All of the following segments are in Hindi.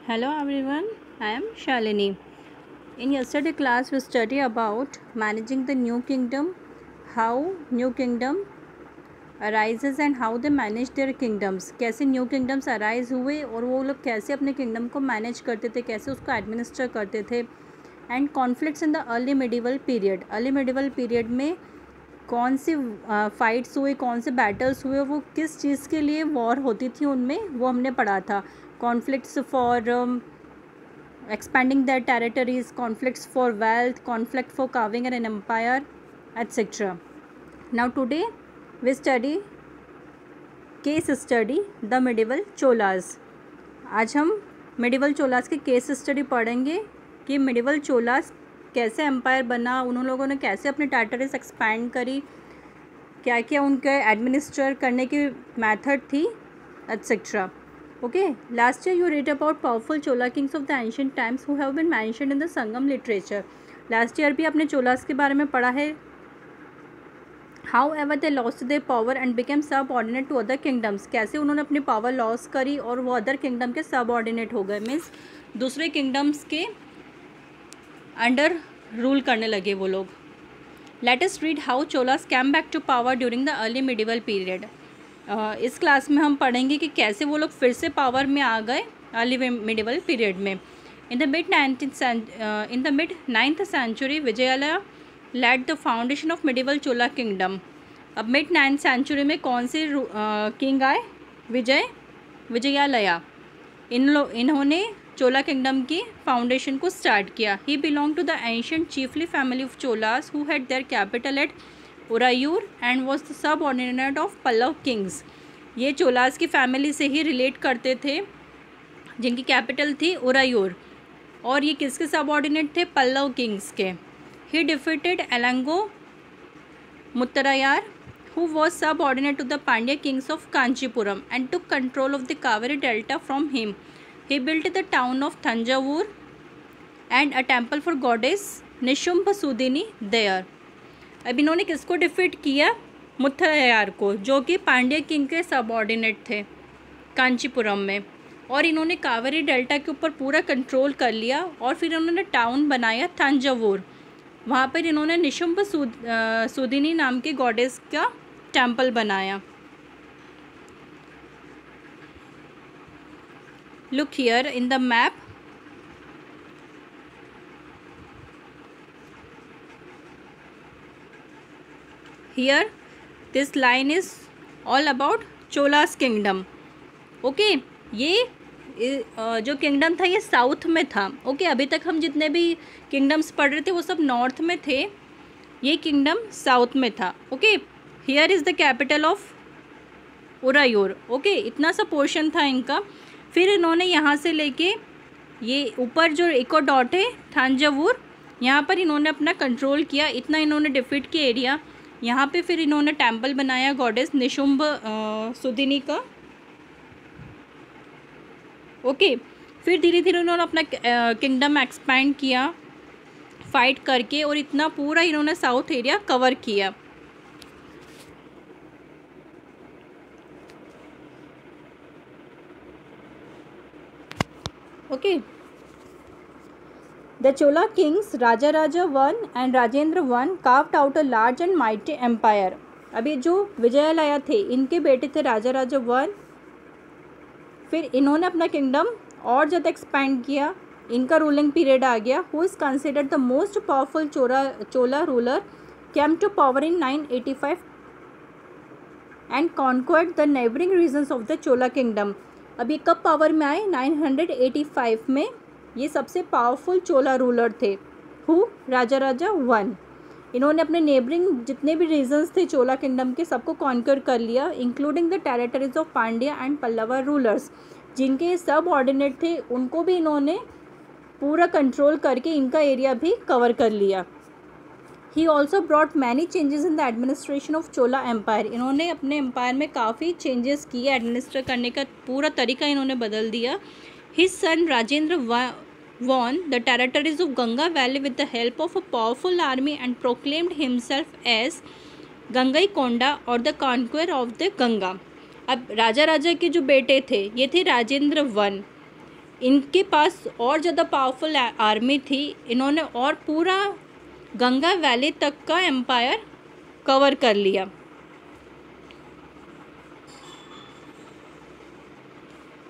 Hello everyone, I am Shalini. In yesterday class we study about managing the new kingdom, how new kingdom arises and how they manage their kingdoms. कैसे new kingdoms arise हुए और वो लोग कैसे अपने kingdom को manage करते थे, कैसे उसको administer करते थे. And conflicts in the early medieval period. Early medieval period में कौन सी फाइट्स हुए, कौन से बैटल्स हुए, वो किस चीज़ के लिए वॉर होती थी उनमें, वो हमने पढ़ा था. Conflicts for expanding their territories, conflicts for wealth, conflict for carving an empire, etc. Now today we study case study the medieval cholas. आज हम medieval cholas के केस स्टडी पढ़ेंगे कि medieval cholas कैसे एम्पायर बना, उन लोगों ने कैसे अपने टेरिटरीज एक्सपैंड करी, क्या क्या उनके एडमिनिस्टर करने की मेथड थी, etcetera. Okay, last year you read about powerful Chola kings of the ancient times who have been mentioned in the Sangam literature. Last year भी आपने चोलास के बारे में पढ़ा है. However, they lost their power and became subordinate to other kingdoms. कैसे उन्होंने अपनी पावर लॉस करी और वो अदर किंगडम के सबऑर्डिनेट हो गए, मीन्स दूसरे किंगडम्स के अंडर रूल करने लगे वो लोग. Let us read how Cholas came back to power during the early medieval period. इस क्लास में हम पढ़ेंगे कि कैसे वो लोग फिर से पावर में आ गए अर्ली मिडिवल पीरियड में. In the mid 9th century Vijayalaya led the foundation of medieval Chola kingdom. अब मिड 9th सेंचुरी में कौन से किंग आए? विजयालया. इन्होंने चोला किंगडम की फाउंडेशन को स्टार्ट किया. He belong to the ancient chiefly family of Cholas who had their capital at Uraiyur and was the subordinate of Pallava kings. ये चोलास की फैमिली से ही रिलेट करते थे जिनकी कैपिटल थी उरायूर, और ये किसके सब ऑर्डिनेट थे? पल्लव किंग्स के. He defeated Elango Muttarayar who was subordinate to the Pandya kings of Kanchipuram and took control of the Kaveri delta from him. He built the town of Thanjavur and a temple for goddess Nishumbhasudini there. अब इन्होंने किसको डिफीट किया? मुत्तरायार को, जो कि पांड्या किंग के सबऑर्डिनेट थे कांचीपुरम में, और इन्होंने कावेरी डेल्टा के ऊपर पूरा कंट्रोल कर लिया. और फिर इन्होंने टाउन बनाया तंजावुर. वहाँ पर इन्होंने निशुंभ सुदिनी नाम के गॉडेस का टेम्पल बनाया. Look here in the map. Here this line is all about Cholas kingdom. Okay, ये जो किंगडम था ये साउथ में था. ओके, अभी तक हम जितने भी किंगडम्स पढ़ रहे थे वो सब नॉर्थ में थे, ये किंगडम साउथ में था. Okay, here is the capital of Uraiyur. Okay, इतना सा पोर्शन था इनका. फिर इन्होंने यहाँ से लेके ये ऊपर जो इको डॉट है थंजावुर, यहाँ पर इन्होंने अपना कंट्रोल किया. इतना इन्होंने डिफीट किया एरिया. यहाँ पे फिर इन्होंने टेम्पल बनाया गॉडेस निशुंभ सुदिनी का. ओके, फिर धीरे धीरे इन्होंने अपना किंगडम एक्सपैंड किया फाइट करके, और इतना पूरा इन्होंने साउथ एरिया कवर किया. Okay, The Chola kings Rajaraja I and Rajendra I carved out a large and mighty empire. अभी जो विजयालया थे इनके बेटे थे राजा राजा I. फिर इन्होंने अपना किंगडम और ज़्यादा एक्सपैंड किया. इनका रूलिंग पीरियड आ गया. Who is considered the most powerful Chola ruler came to power in 985 and conquered the neighbouring regions of the Chola kingdom. अभी कब पावर में आए? 985 में. ये सबसे पावरफुल चोला रूलर थे. हु? राजा राजा I. इन्होंने अपने नेबरिंग जितने भी रीजन्स थे चोला किंगडम के सबको कॉन्कर कर लिया, including the territories of Pandya and Pallava rulers. जिनके सब ऑर्डिनेट थे उनको भी इन्होंने पूरा कंट्रोल करके इनका एरिया भी कवर कर लिया. He also brought many changes in the administration of Chola empire. इन्होंने अपने एम्पायर में काफ़ी चेंजेस किए. एडमिनिस्ट्रेट करने का पूरा तरीका इन्होंने बदल दिया. His son Rajendra won the territories of Ganga Valley with the help of a powerful army and proclaimed himself as Gangaikonda or the conqueror of the Ganga. अब राजा के जो बेटे थे ये थे राजेंद्र I. इनके पास और ज़्यादा पावरफुल आर्मी थी। इन्होंने और पूरा गंगा वैली तक का एम्पायर कवर कर लिया।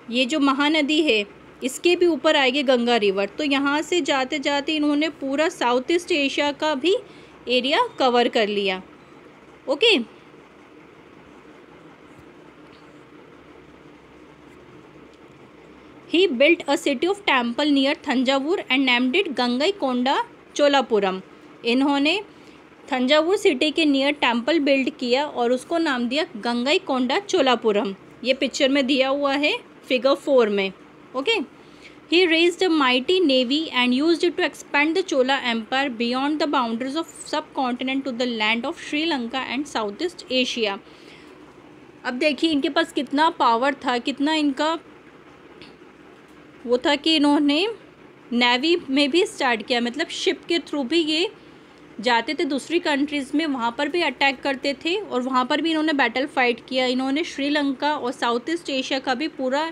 ये जो महानदी है इसके भी ऊपर आएगी गंगा रिवर, तो यहाँ से जाते जाते इन्होंने पूरा साउथ ईस्ट एशिया का भी एरिया कवर कर लिया। Okay, he built a city of temple near Thanjavur and named it Gangaikonda Cholapuram. इन्होंने थंजावुर सिटी के नियर टेम्पल बिल्ड किया और उसको नाम दिया गंगईकोंडा चोलापुरम। ये पिक्चर में दिया हुआ है फिगर 4 में। Okay, he raised a mighty navy and used it to expand the Chola empire beyond the boundaries of subcontinent to the land of Sri Lanka and south east Asia. अब देखिए इनके पास कितना पावर था, कितना इनका वो था कि इन्होंने नेवी में भी स्टार्ट किया, मतलब शिप के थ्रू भी ये जाते थे दूसरी कंट्रीज़ में, वहाँ पर भी अटैक करते थे और वहाँ पर भी इन्होंने बैटल फाइट किया। इन्होंने श्रीलंका और साउथ ईस्ट एशिया का भी पूरा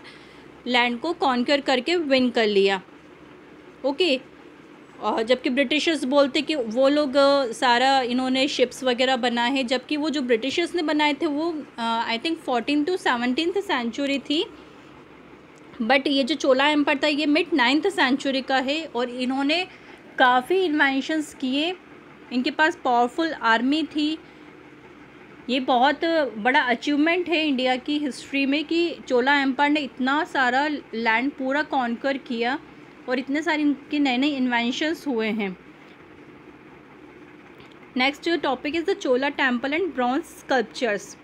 लैंड को कॉन्कर करके विन कर लिया। ओके, और जबकि ब्रिटिशर्स बोलते कि वो लोग सारा इन्होंने शिप्स वगैरह बनाए हैं, जबकि वो जो ब्रिटिशर्स ने बनाए थे वो I think 14th to 17th century थी, बट ये जो चोला एम्पायर था ये मिड 9th सेंचुरी का है और इन्होंने काफ़ी इन्वेंशंस किए। इनके पास पावरफुल आर्मी थी। ये बहुत बड़ा अचीवमेंट है इंडिया की हिस्ट्री में कि चोला एम्पायर ने इतना सारा लैंड पूरा कॉन्कर किया और इतने सारे इनके नए नए इन्वेंशंस हुए हैं। Next topic is the Chola temple and bronze sculptures.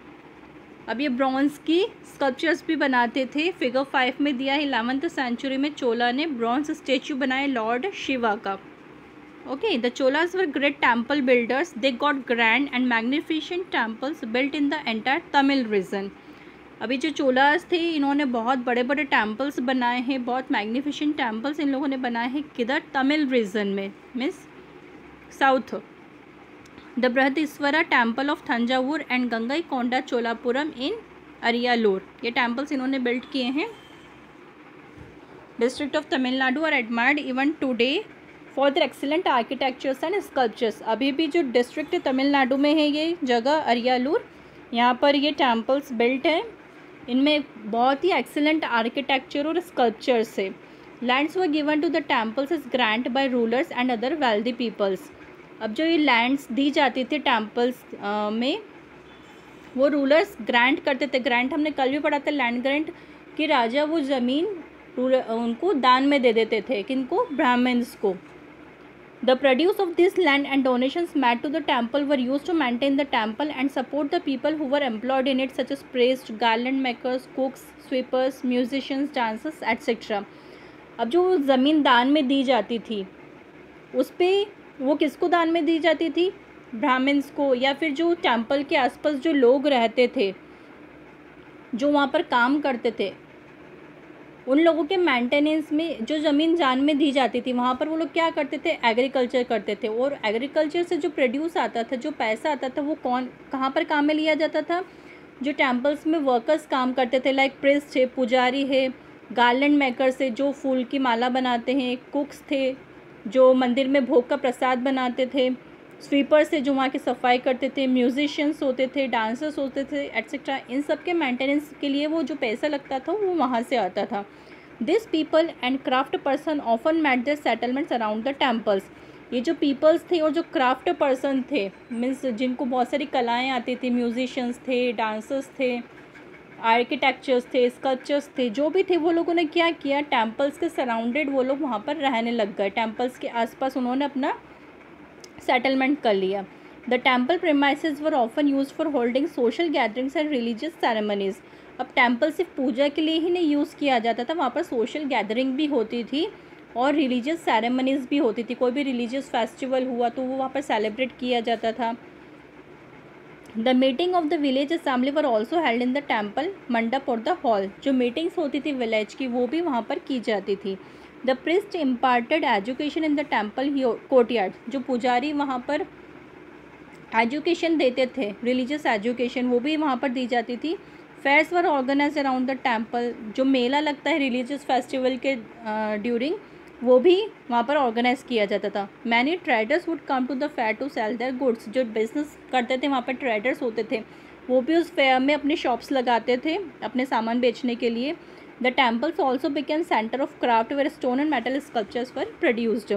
अब ये ब्रॉन्ज की स्कल्पचर्स भी बनाते थे। फिगर 5 में दिया है 11th सेंचुरी में चोला ने ब्रॉन्ज स्टेचू बनाए लॉर्ड शिवा का। Okay, the Cholas were great temple builders. They got grand and magnificent temples built in the entire Tamil region. अभी जो चोलास थे इन्होंने बहुत बड़े बड़े टेम्पल्स बनाए हैं, बहुत मैग्निफिशेंट टेम्पल्स इन लोगों ने बनाए हैं। किधर? तमिल रीजन में, means south. The Brihadeeswara temple of Thanjavur and Gangaikonda Cholapuram in Ariyalur, ये टेम्पल्स इन्होंने बिल्ड किए हैं। District of Tamil Nadu are admired even today for their excellent architectures and sculptures. अभी भी जो डिस्ट्रिक्ट तमिलनाडु में है ये जगह अरियालूर, यहाँ पर ये टेम्पल्स बिल्ट हैं। इनमें बहुत ही एक्सीलेंट आर्किटेक्चर और स्कल्पचर्स है। Lands were given to the temples is grant by rulers and other wealthy peoples. अब जो ये लैंड्स दी जाती थी टेम्पल्स में वो रूलर्स ग्रांट करते थे। ग्रांट हमने कल भी पढ़ा था, लैंड ग्रांट, कि राजा वो ज़मीन उनको दान में दे देते थे, किनको? ब्राह्मण्स को। The produce of this land and donations made to the temple were used to maintain the temple and support the people who were employed in it such as priest, garland makers, cooks, sweepers, musicians, dancers etcetera. अब जो ज़मीन दान में दी जाती थी उस पर वो किसको दान में दी जाती थी? ब्राह्मण्स को, या फिर जो टेम्पल के आसपास जो लोग रहते थे, जो वहाँ पर काम करते थे, उन लोगों के मेंटेनेंस में जो ज़मीन दान में दी जाती थी वहाँ पर वो लोग क्या करते थे? एग्रीकल्चर करते थे। और एग्रीकल्चर से जो प्रोड्यूस आता था, जो पैसा आता था, वो कहाँ पर काम में लिया जाता था? जो टेम्पल्स में वर्कर्स काम करते थे, लाइक प्रिस्ट है, पुजारी है, गार्लैंड मेकर्स है जो फूल की माला बनाते हैं, कुक्स थे जो मंदिर में भोग का प्रसाद बनाते थे, स्वीपर्स थे जो वहाँ की सफाई करते थे, म्यूजिशियंस होते थे, डांसर्स होते थे एट्सेट्रा। इन सब के मेंटेनेंस के लिए वो जो पैसा लगता था वो वहाँ से आता था। This people and craft person often met their settlements around the temples. ये जो पीपल्स थे और जो क्राफ्ट पर्सन थे, मीन्स जिनको बहुत सारी कलाएँ आती थी, म्यूजिशियंस थे, डांसर्स थे, आर्किटेक्चर्स थे, स्कल्पचर्स थे, जो भी थे, वो लोगों ने क्या किया? टेम्पल्स के सराउंडेड वो लोग वहाँ पर रहने लग गए। टेम्पल्स के आसपास उन्होंने अपना सेटलमेंट कर लिया। The temple premises were often use for holding social gatherings and religious ceremonies. अब टेम्पल सिर्फ पूजा के लिए ही नहीं यूज़ किया जाता था, वहाँ पर सोशल गैदरिंग भी होती थी और रिलीजियस सेरेमनीज भी होती थी। कोई भी रिलीजियस फेस्टिवल हुआ तो वो वहाँ पर सेलिब्रेट किया जाता था। The meeting of the village assembly were also held in the temple मंडप और द हॉल। जो मीटिंग्स होती थी विलेज की वो भी वहाँ पर की जाती थी। The priest imparted education in the temple courtyard. जो पुजारी वहाँ पर एजुकेशन देते थे, रिलीजियस एजुकेशन, वो भी वहाँ पर दी जाती थी। Fairs were organise around the temple, जो मेला लगता है रिलीजियस फेस्टिवल के ड्यूरिंग, वो भी वहाँ पर ऑर्गेनाइज किया जाता था। Many traders would come to the fair to sell their goods, जो बिजनेस करते थे वहाँ पर ट्रेडर्स होते थे, वो भी उस फेयर में अपनी शॉप्स लगाते थे अपने सामान बेचने के लिए। The temples also became centre of craft where stone and metal sculptures were produced.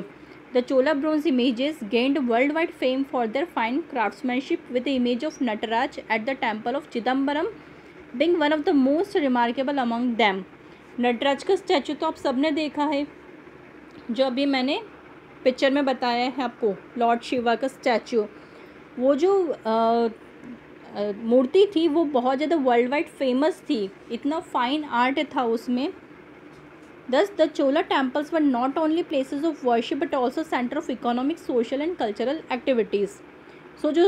The Chola bronze images gained world wide fame for their fine craftsmanship with the image of Nataraja at the temple of Chidambaram being one of the most remarkable among them। Nataraja का स्टैचू तो आप सबने देखा है, जो अभी मैंने पिक्चर में बताया है आपको, लॉर्ड शिवा का स्टैचू। वो जो मूर्ति थी वो बहुत ज़्यादा वर्ल्ड वाइड फेमस थी, इतना फाइन आर्ट था उसमें। Thus the Chola temples were not only places of worship but also center of economic, social and cultural activities। सो जो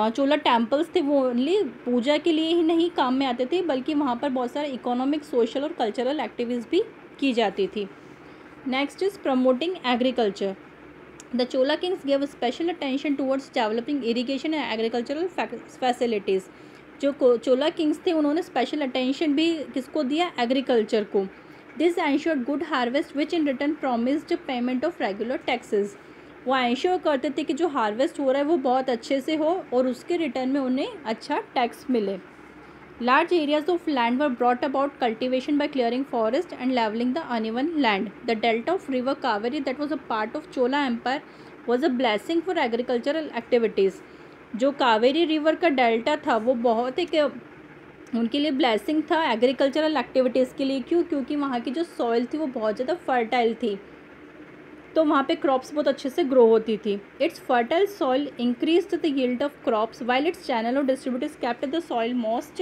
चोला टेम्पल्स थे वो ओनली पूजा के लिए ही नहीं काम में आते थे, बल्कि वहाँ पर बहुत सारे इकोनॉमिक, सोशल और कल्चरल एक्टिविटीज़ भी की जाती थी। Next is promoting agriculture. The Chola Kings gave special attention towards developing irrigation and agricultural facilities. जो चोला किंग्स थे उन्होंने स्पेशल अटेंशन भी किसको दिया, एग्रीकल्चर को। This ensured good harvest which in return promised payment of regular taxes. वो एंश्योर करते थे कि जो हार्वेस्ट हो रहा है वो बहुत अच्छे से हो और उसके रिटर्न में उन्हें अच्छा टैक्स मिले। Large areas of land were brought about cultivation by clearing forest and levelling the uneven land. The delta of river Kaveri that was a part of Chola empire was a blessing for agricultural activities. जो कावेरी रिवर का डेल्टा था वो बहुत एक उनके लिए ब्लेसिंग था एग्रीकल्चरल एक्टिविटीज़ के लिए। क्यों? क्योंकि वहाँ की जो सॉइल थी वो बहुत ज़्यादा फर्टाइल थी, तो वहाँ पे क्रॉप्स बहुत अच्छे से ग्रो होती थी। Its fertile soil increased the yield of crops while its channel और distributors kept the soil moist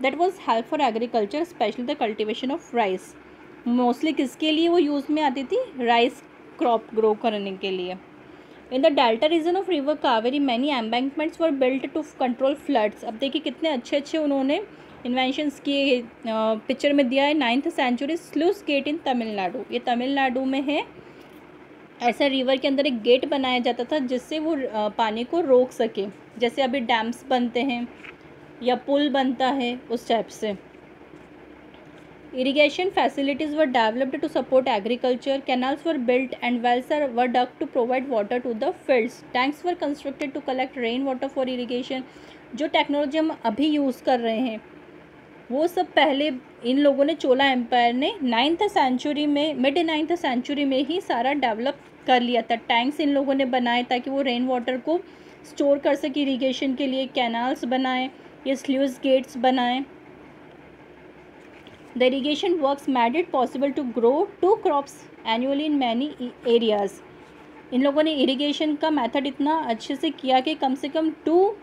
that was help for agriculture, especially the cultivation of rice. Mostly किसके लिए वो यूज़ में आती थी, राइस क्रॉप ग्रो करने के लिए। In the delta region of river Kaveri many embankments were built to control floods. अब देखिए कितने अच्छे अच्छे उन्होंने इन्वेंशंस किए। पिक्चर में दिया है 9th century sluice gate in Tamil Nadu, ये तमिलनाडु में है। ऐसा रिवर के अंदर एक गेट बनाया जाता था जिससे वो पानी को रोक सके, जैसे अभी डैम्स बनते हैं या पुल बनता है उस टाइप से। Irrigation facilities were developed to support agriculture, canals were built and wells were dug to provide water to the fields, tanks were constructed to collect rain water for irrigation. जो टेक्नोलॉजी हम अभी यूज़ कर रहे हैं वो सब पहले इन लोगों ने, चोला एम्पायर ने 9th सेंचुरी में, मिड 9th सेंचुरी में ही सारा डेवलप कर लिया था। टैंक्स इन लोगों ने बनाए ताकि वो रेन वाटर को स्टोर कर सके इरीगेशन के लिए, कैनाल्स बनाए, ये स्लूइस गेट्स बनाए। The irrigation works made it possible to grow 2 crops annually in many areas. इन लोगों ने इरीगेशन का मेथड इतना अच्छे से किया कि कम से कम 2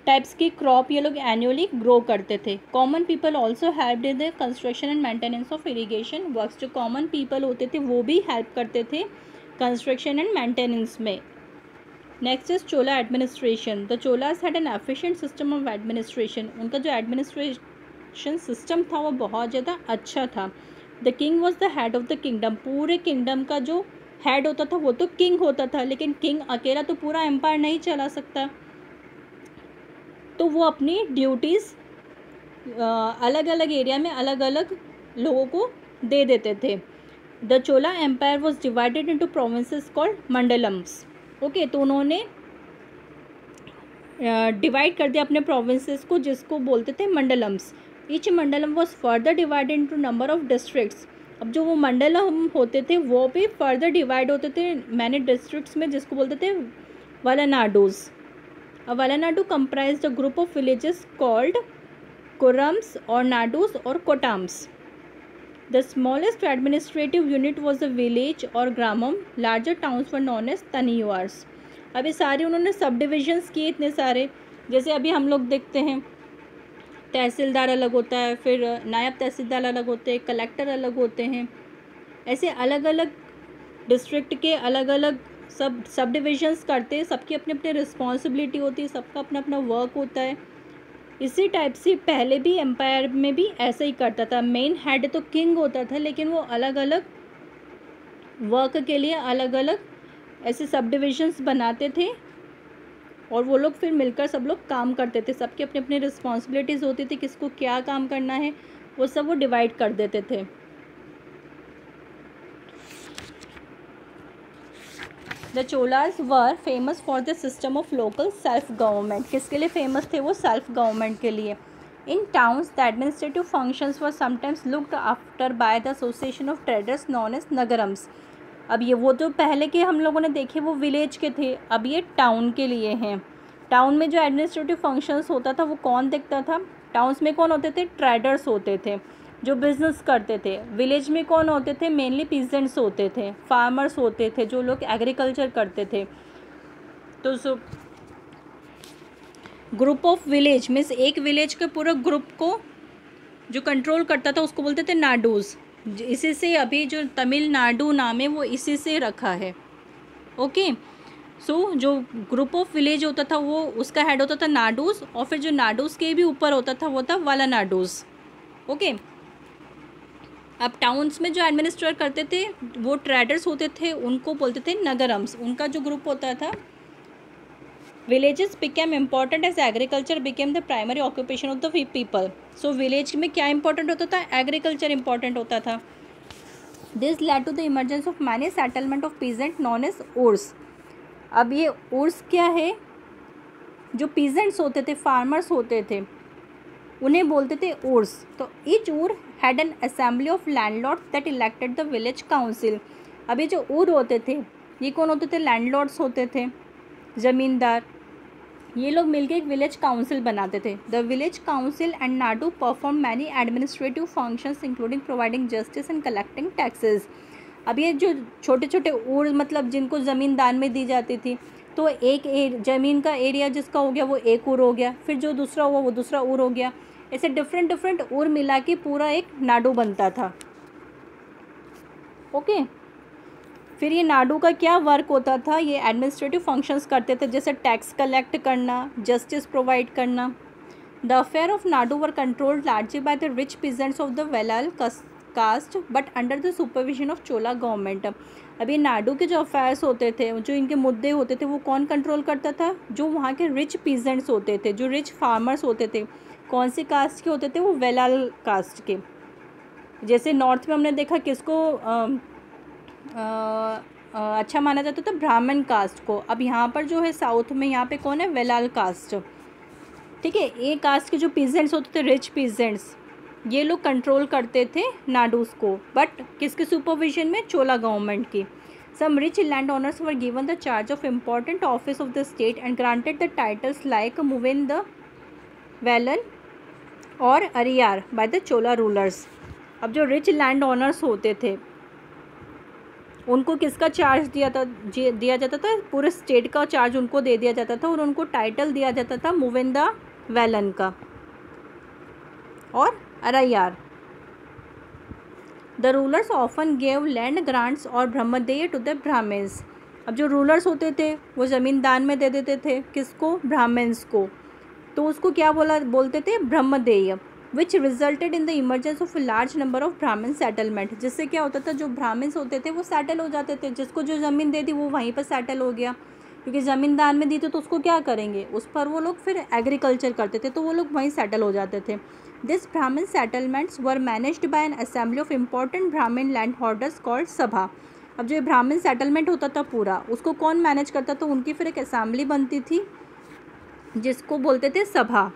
टाइप्स की क्रॉप ये लोग एनुअली ग्रो करते थे। Common people also helped in the construction and maintenance of irrigation works. जो कॉमन पीपल होते थे वो भी हेल्प करते थे कंस्ट्रक्शन एंड मेंटेनेंस में। Next is Chola administration. The Cholas had an efficient system of administration. उनका जो एडमिनिस्ट्रेशन सिस्टम था वो बहुत ज़्यादा अच्छा था। The king was the head of the kingdom. पूरे किंगडम का जो हेड होता था वो तो किंग होता था, लेकिन किंग अकेला तो पूरा एम्पायर नहीं चला सकता, तो वो अपनी ड्यूटीज़ अलग अलग एरिया में अलग अलग लोगों को दे देते थे। The Chola empire was divided into provinces called मंडलम्स। ओके, तो उन्होंने डिवाइड कर दिया अपने प्रोविंसेस को, जिसको बोलते थे मंडलम्स। ईच मंडलम was further divided into number of districts. अब जो वो मंडलम होते थे वो भी फर्दर डिवाइड होते थे मैनी डिस्ट्रिक्ट्स में, जिसको बोलते थे वलनाडूज। A Valanadu comprised a group of villages called Kurams or Nadus or Kotams. The smallest administrative unit was a village or Gramam. Larger towns were known as Taniyars. अभी सारे उन्होंने सब डिविजन्स किए इतने सारे, जैसे अभी हम लोग देखते हैं तहसीलदार अलग होता है, फिर नायब तहसीलदार अलग होते हैं, कलेक्टर अलग होते हैं। ऐसे अलग अलग डिस्ट्रिक्ट के अलग अलग सब डिविजन्स करते हैं, सबकी अपनी अपनी रिस्पॉन्सिबिलिटी होती है, सबका अपना अपना वर्क होता है। इसी टाइप से पहले भी एम्पायर में भी ऐसा ही करता था। मेन हेड तो किंग होता था, लेकिन वो अलग अलग वर्क के लिए अलग अलग ऐसे सब डिविजन्स बनाते थे और वो लोग फिर मिलकर सब लोग काम करते थे, सबकी अपनी अपनी रिस्पॉन्सिबिलिटीज़ होती थी, किसको क्या काम करना है वो सब वो डिवाइड कर देते थे। The Cholas were famous for the system of local self government. किसके लिए फेमस थे वो? सेल्फ गवर्नमेंट के लिए। In towns the administrative functions were sometimes looked after by the association of traders known as नगरम्स। अब ये वो जो पहले के हम लोगों ने देखे वो विलेज के थे, अब ये टाउन के लिए हैं। टाउन में जो एडमिनिस्ट्रेटिव फंक्शंस होता था वो कौन देखता था? टाउन्स में कौन होते थे? ट्रेडर्स होते थे जो बिज़नेस करते थे। विलेज में कौन होते थे? मेनली पीजेंट्स होते थे, फार्मर्स होते थे जो लोग एग्रीकल्चर करते थे। तो ग्रुप ऑफ विलेज मीन्स एक विलेज के पूरा ग्रुप को जो कंट्रोल करता था उसको बोलते थे नाडूज। इसी से अभी जो तमिलनाडु नाम है वो इसी से रखा है। ओके, सो जो ग्रुप ऑफ विलेज होता था वो उसका हेड होता था नाडूज, और फिर जो नाडूज के भी ऊपर होता था वो था वाला नाडूज। ओके, अब टाउन्स में जो एडमिनिस्ट्रेट करते थे वो ट्रेडर्स होते थे, उनको बोलते थे नगरम्स। उनका जो ग्रुप होता था। Villages became important as agriculture became the primary occupation of the people. So village में क्या इंपॉर्टेंट होता था? एग्रीकल्चर इंपॉर्टेंट होता था। This led to the emergence of many settlement of peasant known as उर्स। अब ये उर्स क्या है? जो पीजेंट्स होते थे, फार्मर्स होते थे, उन्हें बोलते थे उर्स। तो ईच ऊर had an assembly of landlord that elected the village council. अब ये जो ऊर होते थे ये कौन होते थे? लैंडलॉर्ड्स होते थे, ज़मींदार। ये लोग मिलकर एक विलेज काउंसिल बनाते थे। The village council and Nadu perform many administrative functions including providing justice and collecting taxes. अब ये जो छोटे छोटे ऊर मतलब जिनको ज़मीन दान में दी जाती थी, तो एक ज़मीन का एरिया जिसका हो गया वो एक ऊर हो गया, फिर जो दूसरा हुआ वो दूसरा ऊर हो गया, ऐसे डिफरेंट डिफरेंट ऊर मिला के पूरा एक नाडू बनता था। ओके, फिर ये नाडू का क्या वर्क होता था? ये एडमिनिस्ट्रेटिव फंक्शंस करते थे, जैसे टैक्स कलेक्ट करना, जस्टिस प्रोवाइड करना। The affair of nadu were controlled largely by the rich peasants of the Vellala caste but under the supervision of Chola government. अब ये नाडू के जो अफेयर्स होते थे, जो इनके मुद्दे होते थे, वो कौन कंट्रोल करता था? जो वहाँ के रिच पीजेंट्स होते थे, जो रिच फार्मर्स होते थे। कौन सी कास्ट के होते थे? वो वेलाल कास्ट के। जैसे नॉर्थ में हमने देखा किसको अच्छा माना जाता था? ब्राह्मण कास्ट को। अब यहाँ पर जो है साउथ में यहाँ पे कौन है? वेलाल कास्ट। ठीक है, ये कास्ट के जो पीजेंट्स होते थे, रिच पीजेंट्स, ये लोग कंट्रोल करते थे नाडूस को, बट किसके सुपरविजन में? चोला गवर्नमेंट की। Some rich land owners were given the charge of important office of the state and granted the titles like Muven the Velan और Araiyar by the Chola rulers. अब जो रिच लैंड ओनर्स होते थे उनको किसका चार्ज दिया जाता था? पूरे स्टेट का चार्ज उनको दे दिया जाता था, और उनको टाइटल दिया जाता था मुवेन द वेलन का और Araiyar. The rulers often gave land grants और ब्रह्मदेय टू द ब्राह्मण्स। अब जो रूलर्स होते थे वो ज़मीन दान में दे देते थे, किसको? ब्राह्मण्स को। तो उसको क्या बोलते थे? Brahmadeya. Which resulted in the emergence of large number of Brahmin settlement. जिससे क्या होता था? जो ब्राह्मण्स होते थे वो सेटल हो जाते थे, जिसको जो ज़मीन दे दी वो वहीं पर सेटल हो गया, क्योंकि ज़मीन दान में दी थी तो उसको क्या करेंगे? उस पर वो लोग फिर एग्रीकल्चर करते थे, तो वो लोग वहीं सेटल हो जाते थे। दिस ब्राह्मण settlements were managed by N assembly of important ब्राह्मण लैंड होल्डर्स कॉल्ड सभा। अब जो ब्राह्मण सेटलमेंट होता था पूरा, उसको कौन मैनेज करता था? उनकी फिर एक असेंबली बनती थी जिसको बोलते थे सभा।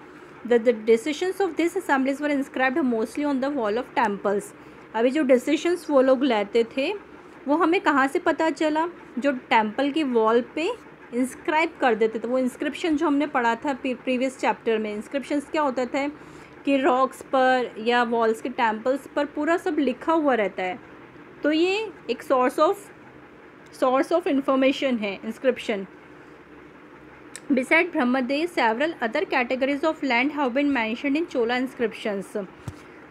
The decisions of these assemblies were inscribed mostly on the wall of temples। अभी जो डिसीशंस वो लोग लेते थे वो हमें कहाँ से पता चला? जो टेम्पल की वॉल पे इंस्क्राइब कर देते थे। वो इंस्क्रिप्शन जो हमने पढ़ा था प्रीवियस चैप्टर में, इंस्क्रिप्शंस क्या होता था कि रॉक्स पर या वॉल्स के टेम्पल्स पर पूरा सब लिखा हुआ रहता है। तो ये एक सोर्स ऑफ इंफॉर्मेशन है inscription. Beside Brahmadev, several other categories of land have been mentioned in Chola inscriptions।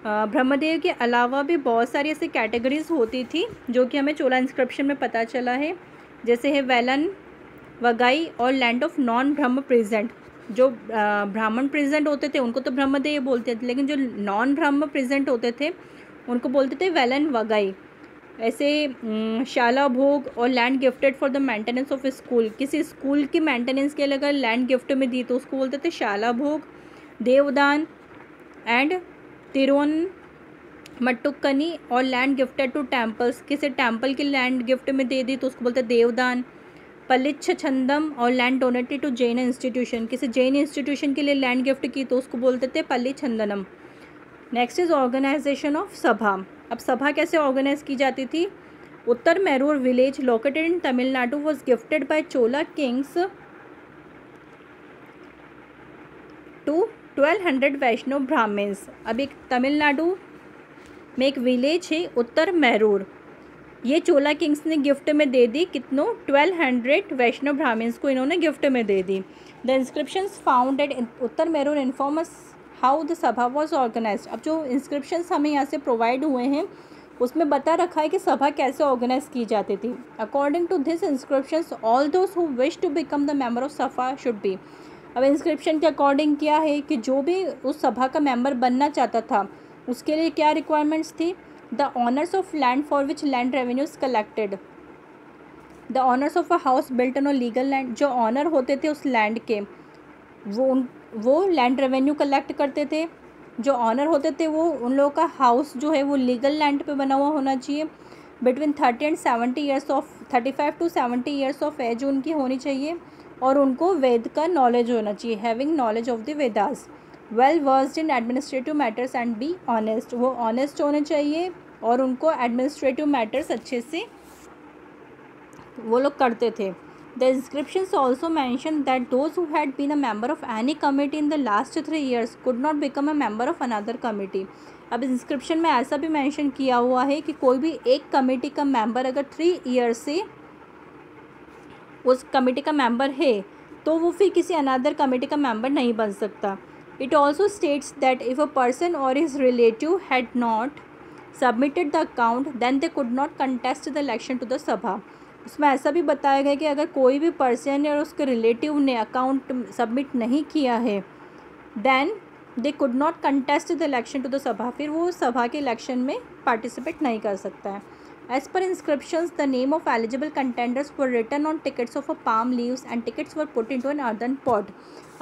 Brahmadev के अलावा भी बहुत सारी ऐसी कैटेगरीज होती थी जो कि हमें चोला इंस्क्रिप्शन में पता चला है, जैसे है वेलन, वगाई और land of non Brahma present. जो ब्राह्मण प्रेजेंट होते थे उनको तो ब्रह्मदेव बोलते थे, लेकिन जो नॉन ब्रह्म प्रेजेंट होते थे उनको बोलते थे वेलन, वगाई। ऐसे शाला भोग और land gifted for the maintenance of school, किसी स्कूल की मेंटेनेंस के लिए अगर लैंड गिफ्ट में दी तो उसको बोलते थे शाला भोग। देवदान एंड तिरुवन मट्टुक्कनी और लैंड गिफ्टेड टू टेम्पल्स, किसी टेम्पल की लैंड गिफ्ट में दे दी तो उसको बोलते देवदान। पलिच्छ छंदम और land donated to Jain institution, किसी जैन इंस्टीट्यूशन के लिए लैंड गिफ्ट की तो उसको बोलते थे पल्लीछंदनम। Next is organisation of sabha. अब सभा कैसे ऑर्गेनाइज की जाती थी? Uttaramerur village located in Tamil Nadu was gifted by Chola kings to 1200 Vaishnava Brahmins. अब एक तमिलनाडु में एक विलेज है उत्तर मैरूर, ये चोला किंग्स ने गिफ्ट में दे दी, कितनों? 1200 वैष्णव ब्राह्मण्स को इन्होंने गिफ्ट में दे दी। The inscriptions found at Uttaramerur inform us how the sabha was organised. अब जो इंस्क्रिप्शंस हमें यहाँ से प्रोवाइड हुए हैं उसमें बता रखा है कि सभा कैसे ऑर्गेनाइज की जाती थी। According to this inscriptions all those who wish to become the member of sabha should be. अब इंस्क्रिप्शन के अकॉर्डिंग क्या है कि जो भी उस सभा का मेंबर बनना चाहता था उसके लिए क्या रिक्वायरमेंट्स थी? The honours of land for which land revenues collected, the honours of a house built on a legal land, जो ऑनर होते थे उस लैंड के वो लैंड रेवेन्यू कलेक्ट करते थे। जो ऑनर होते थे वो उन लोगों का हाउस जो है वो लीगल लैंड पे बना हुआ होना चाहिए। Between 30 and 70 years of 35 to 70 years of age उनकी होनी चाहिए और उनको वेद का नॉलेज होना चाहिए, having knowledge of the Vedas, well versed in administrative matters and be honest, वो ऑनेस्ट होने चाहिए और उनको एडमिनिस्ट्रेटिव मैटर्स अच्छे से वो लोग करते थे। The inscriptions also mention that those who had been a member of any committee in the last 3 years could not become a member of another committee. अब इंस्क्रिप्शन में ऐसा भी मेंशन किया हुआ है कि कोई भी एक कमेटी का मेंबर अगर 3 years से उस कमेटी का मेंबर है तो वो फिर किसी अनदर कमेटी का मेंबर नहीं बन सकता। It also states that if a person और his relative had not submitted the account then they could not contest the election to the sabha. उसमें ऐसा भी बताया गया कि अगर कोई भी पर्सन और उसके रिलेटिव ने अकाउंट सबमिट नहीं किया है then they could not contest the election to the sabha, फिर वो सभा के इलेक्शन में पार्टिसिपेट नहीं कर सकता है। As per inscriptions the name of eligible contenders were written on tickets of a palm leaves and tickets were put into an earthen pot.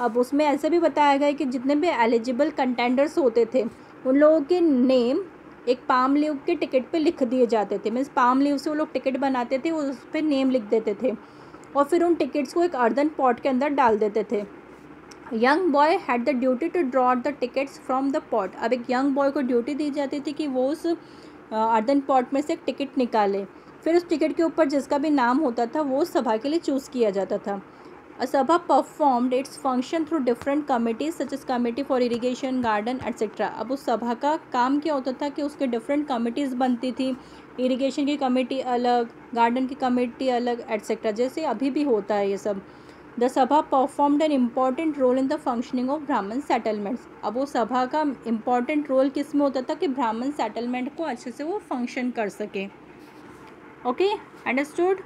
अब उसमें ऐसा भी बताया गया कि जितने भी एलिजिबल कंटेंडर्स होते थे उन लोगों के नेम एक पाम लीव के टिकट पे लिख दिए जाते थे। मीन्स पाम लीव से वो लोग टिकट बनाते थे, उस पर नेम लिख देते थे और फिर उन टिकट्स को एक अर्दन पॉट के अंदर डाल देते थे। Young boy had the duty to draw the tickets from the pot. अब एक यंग बॉय को ड्यूटी दी जाती थी कि वो उस अर्दन पॉट में से एक टिकट निकाले, फिर उस टिकट के ऊपर जिसका भी नाम होता था वो सभा के लिए चूज़ किया जाता था। A Sabha performed its function through different committees such as committee for irrigation, garden, etc. अब उस सभा का काम क्या होता था कि उसके डिफरेंट कमिटीज़ बनती थी, इरिगेशन की कमेटी अलग, गार्डन की कमेटी अलग, एट्सेट्रा, जैसे अभी भी होता है ये सब। The sabha performed an important role in the functioning of Brahmin settlements. अब वो सभा का इम्पॉर्टेंट रोल किस में होता था कि ब्राह्मण सेटलमेंट को अच्छे से वो फंक्शन कर सके। Okay, understood.